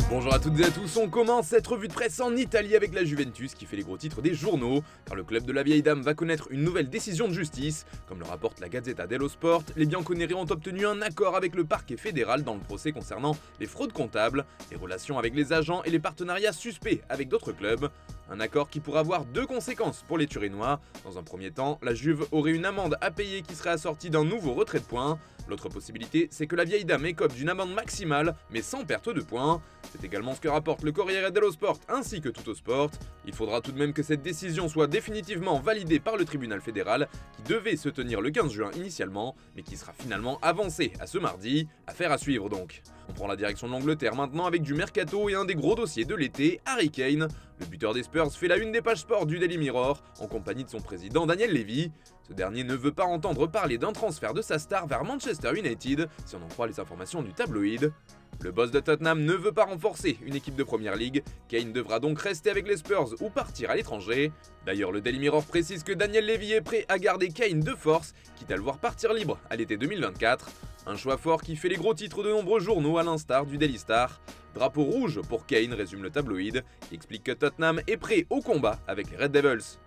Bonjour à toutes et à tous, on commence cette revue de presse en Italie avec la Juventus qui fait les gros titres des journaux, car le club de la vieille dame va connaître une nouvelle décision de justice. Comme le rapporte la Gazzetta dello Sport, les bianconeri ont obtenu un accord avec le parquet fédéral dans le procès concernant les fraudes comptables, les relations avec les agents et les partenariats suspects avec d'autres clubs. Un accord qui pourra avoir deux conséquences pour les Turinois. Dans un premier temps, la Juve aurait une amende à payer qui serait assortie d'un nouveau retrait de points. L'autre possibilité, c'est que la vieille dame écope d'une amende maximale, mais sans perte de points. C'est également ce que rapporte le Corriere dello Sport ainsi que Tuttosport. Il faudra tout de même que cette décision soit définitivement validée par le tribunal fédéral, qui devait se tenir le 15 juin initialement, mais qui sera finalement avancé à ce mardi. Affaire à suivre donc. On prend la direction de l'Angleterre maintenant avec du mercato et un des gros dossiers de l'été, Harry Kane. Le buteur des Spurs fait la une des pages sport du Daily Mirror, en compagnie de son président Daniel Levy. Ce dernier ne veut pas entendre parler d'un transfert de sa star vers Manchester United, si on en croit les informations du tabloïd. Le boss de Tottenham ne veut pas renforcer une équipe de Première Ligue, Kane devra donc rester avec les Spurs ou partir à l'étranger. D'ailleurs, le Daily Mirror précise que Daniel Levy est prêt à garder Kane de force, quitte à le voir partir libre à l'été 2024. Un choix fort qui fait les gros titres de nombreux journaux à l'instar du Daily Star. Drapeau rouge pour Kane, résume le tabloïd, qui explique que Tottenham est prêt au combat avec les Red Devils.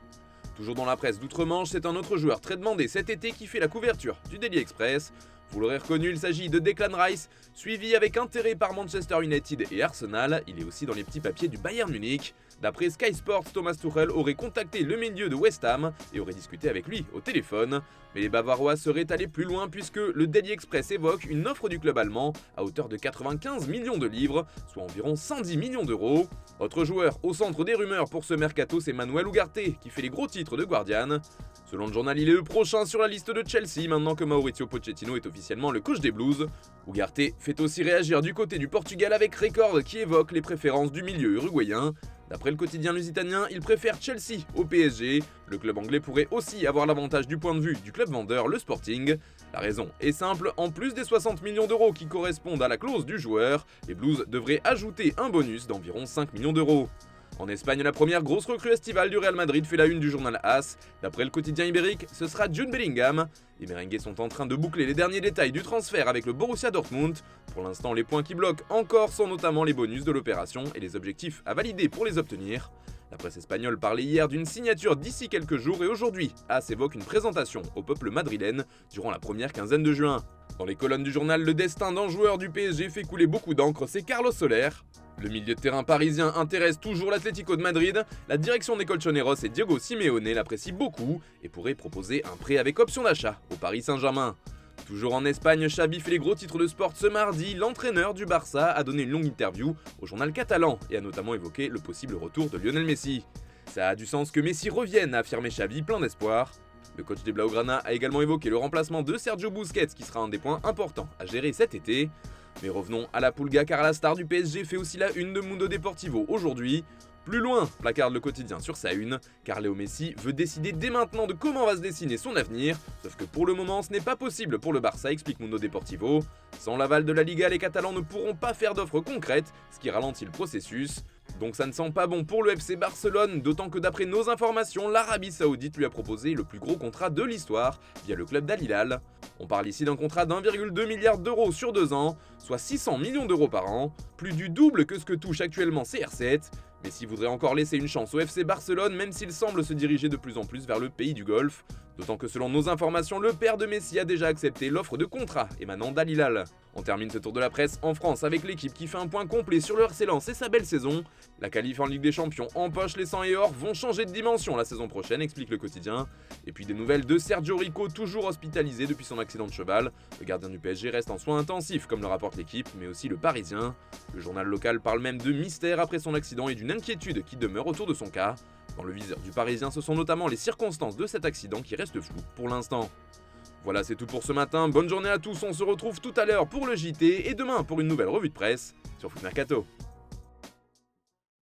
Toujours dans la presse d'outre-Manche, c'est un autre joueur très demandé cet été qui fait la couverture du Daily Express. Vous l'aurez reconnu, il s'agit de Declan Rice, suivi avec intérêt par Manchester United et Arsenal. Il est aussi dans les petits papiers du Bayern Munich. D'après Sky Sports, Thomas Tuchel aurait contacté le milieu de West Ham et aurait discuté avec lui au téléphone. Mais les Bavarois seraient allés plus loin puisque le Daily Express évoque une offre du club allemand à hauteur de 95 millions de livres, soit environ 110 millions d'euros. Autre joueur au centre des rumeurs pour ce mercato, c'est Manuel Ugarte qui fait les gros titres de Guardian. Selon le journal, il est le prochain sur la liste de Chelsea maintenant que Maurizio Pochettino est officiellement le coach des Blues. Ugarte fait aussi réagir du côté du Portugal avec Record qui évoque les préférences du milieu uruguayen. D'après le quotidien lusitanien, il préfère Chelsea au PSG. Le club anglais pourrait aussi avoir l'avantage du point de vue du club vendeur, le Sporting. La raison est simple, en plus des 60 millions d'euros qui correspondent à la clause du joueur, les Blues devraient ajouter un bonus d'environ 5 millions d'euros. En Espagne, la première grosse recrue estivale du Real Madrid fait la une du journal AS. D'après le quotidien ibérique, ce sera Jude Bellingham. Les merengues sont en train de boucler les derniers détails du transfert avec le Borussia Dortmund. Pour l'instant, les points qui bloquent encore sont notamment les bonus de l'opération et les objectifs à valider pour les obtenir. La presse espagnole parlait hier d'une signature d'ici quelques jours et aujourd'hui, AS évoque une présentation au peuple madrilène durant la première quinzaine de juin. Dans les colonnes du journal, le destin d'un joueur du PSG fait couler beaucoup d'encre, c'est Carlos Soler. Le milieu de terrain parisien intéresse toujours l'Atlético de Madrid. La direction des Colchoneros et Diego Simeone l'apprécient beaucoup et pourrait proposer un prêt avec option d'achat au Paris Saint-Germain. Toujours en Espagne, Xavi fait les gros titres de sport ce mardi. L'entraîneur du Barça a donné une longue interview au journal catalan et a notamment évoqué le possible retour de Lionel Messi. Ça a du sens que Messi revienne, a affirmé Xavi, plein d'espoir. Le coach des Blaugrana a également évoqué le remplacement de Sergio Busquets qui sera un des points importants à gérer cet été. Mais revenons à la Pulga car la star du PSG fait aussi la une de Mundo Deportivo aujourd'hui. Plus loin, placarde le quotidien sur sa une, car Léo Messi veut décider dès maintenant de comment va se dessiner son avenir, sauf que pour le moment ce n'est pas possible pour le Barça, explique Mundo Deportivo. Sans l'aval de la Liga, les Catalans ne pourront pas faire d'offres concrètes, ce qui ralentit le processus. Donc ça ne sent pas bon pour le FC Barcelone, d'autant que d'après nos informations, l'Arabie Saoudite lui a proposé le plus gros contrat de l'histoire via le club d'Al Hilal. On parle ici d'un contrat d'1,2 milliard d'euros sur 2 ans, soit 600 millions d'euros par an, plus du double que ce que touche actuellement CR7. Messi voudrait encore laisser une chance au FC Barcelone, même s'il semble se diriger de plus en plus vers le pays du Golfe. D'autant que selon nos informations, le père de Messi a déjà accepté l'offre de contrat émanant d'Al Hilal. On termine ce tour de la presse en France avec l'équipe qui fait un point complet sur le RC Lens et sa belle saison. La qualif en Ligue des Champions en poche, les 100 et or vont changer de dimension la saison prochaine, explique le quotidien. Et puis des nouvelles de Sergio Rico, toujours hospitalisé depuis son accident de cheval. Le gardien du PSG reste en soins intensifs comme le rapporte l'équipe, mais aussi le Parisien. Le journal local parle même de mystère après son accident et d'une inquiétude qui demeure autour de son cas. Dans le viseur du Parisien, ce sont notamment les circonstances de cet accident qui restent floues pour l'instant. Voilà, c'est tout pour ce matin. Bonne journée à tous, on se retrouve tout à l'heure pour le JT et demain pour une nouvelle revue de presse sur Foot Mercato.